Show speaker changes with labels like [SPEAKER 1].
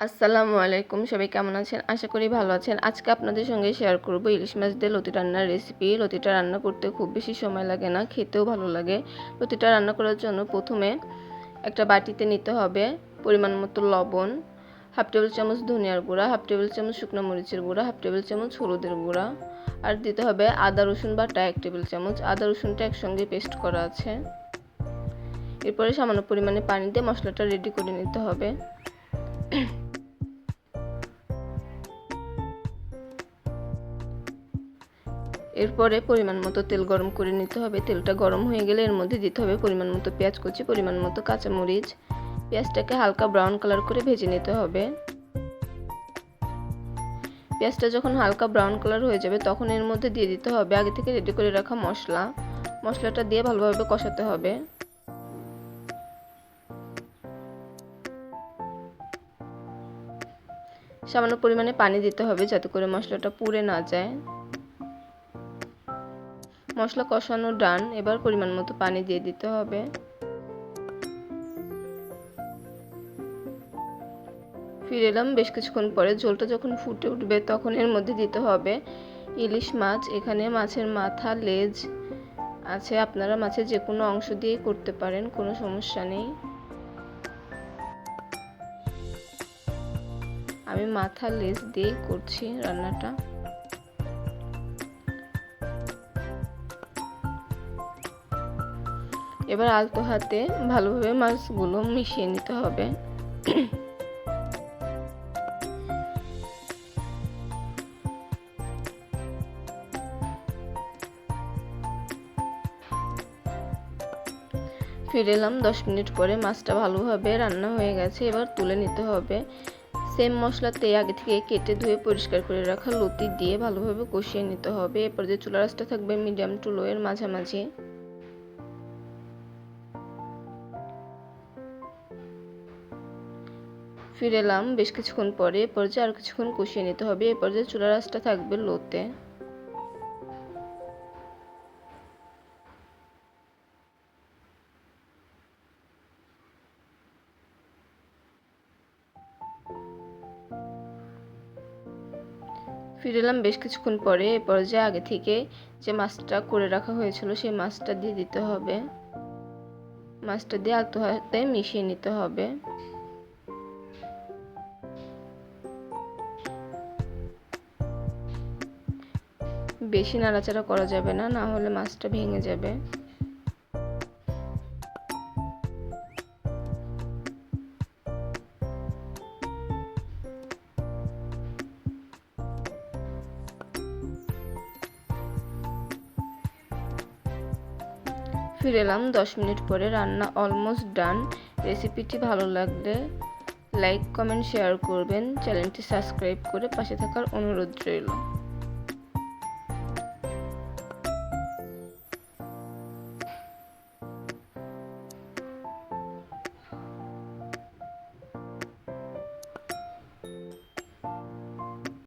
[SPEAKER 1] আসসালামু আলাইকুম, সবাই কেমন আছেন? আশা করি ভালো আছেন। আজকে আপনাদের সঙ্গে শেয়ার করব ইলিশ মাছ দিয়ে লতি রান্নার রেসিপি। লতিটা রান্না করতে খুব বেশি সময় লাগে না, খেতেও ভালো লাগে। লতিটা রান্না করার জন্য প্রথমে একটা বাটিতে নিতে হবে পরিমাণ মতো লবণ, হাফ টেবিল চামচ ধনিয়ার গুঁড়া, হাফ টেবিল চামচ শুকনো মরিচের গুঁড়া, হাফ টেবিল চামচ হলুদের গুঁড়া, আর দিতে হবে আদা রসুন বাটা 1 টেবিল চামচ। আদা রসুনটা একসঙ্গে পেস্ট করা আছে। এরপরে সামান্য পরিমাণে পানি দিয়ে মশলাটা রেডি করে নিতে হবে। এরপরে পরিমাণ মতো তেল গরম করে নিতে হবে। তেলটা গরম হয়ে গেলে এর মধ্যে দিতে হবে পরিমাণ মতো পেঁয়াজ কুচি, পরিমাণ মতো কাঁচামরিচ। পেঁয়াজটাকে হালকা ব্রাউন কালার করে ভেজে নিতে হবে। পেঁয়াজটা যখন হালকা ব্রাউন কালার হয়ে যাবে তখন এর মধ্যে দিয়ে দিতে হবে আগে থেকে রেডি করে রাখা মশলা। মশলাটা দিয়ে ভালোভাবে কষাতে হবে। সামান্য পরিমাণে পানি দিতে হবে যাতে করে মশলাটা পুড়ে না যায়। মশলা কষানো ডান। এবার পরিমাণ মতো পানি দিয়ে দিতে হবে। ফিরে এলাম বেশ কিছুক্ষণ পরে। ঝোলটা যখন ফুটে উঠবে তখন এর মধ্যে দিতে হবে ইলিশ মাছ। এখানে মাছের মাথা, লেজ আছে, আপনারা মাছের যে কোনো অংশ দিয়ে করতে পারেন, কোনো সমস্যা নেই। আমি মাথা, লেজ দিয়ে করছি রান্নাটা। এবার আলতো হাতে ভালোভাবে মাছগুলো মিশিয়ে নিতে হবে। ফিরে এলাম 10 মিনিট পরে। মাছটা ভালোভাবে রান্না হয়ে গেছে। এবার তুলে নিতে হবে। সেম মশলাতে আগে থেকে কেটে ধুয়ে পরিষ্কার করে রাখা লতি দিয়ে ভালোভাবে কষিয়ে নিতে হবে। এরপর যে চুলা আঁচটা থাকবে মিডিয়াম টু লো এর মাঝামাঝি। ফিরে এলাম বেশ কিছুক্ষণ পরে। এরপর যে আর কিছুক্ষণ কষিয়ে নিতে হবে। এরপর যে চুলার আঁচটা থাকবে লোতে। ফিরে এলাম বেশ কিছুক্ষণ পরে। এ পর্যায়ে আগে থেকে যে মাছটা করে রাখা হয়েছিল সেই মাছটা দিয়ে দিতে হবে। মাছটা দিয়ে আলতো হাতে মিশিয়ে নিতে হবে। বেশি নাড়াচাড়া করা যাবে না, না হলে মাছটা ভেঙে যাবে। ফিরে এলাম 10 মিনিট পরে। রান্না অলমোস্ট ডান। রেসিপিটি ভালো লাগলে লাইক, কমেন্ট, শেয়ার করবেন। চ্যানেলটি সাবস্ক্রাইব করে পাশে থাকার অনুরোধ রইল।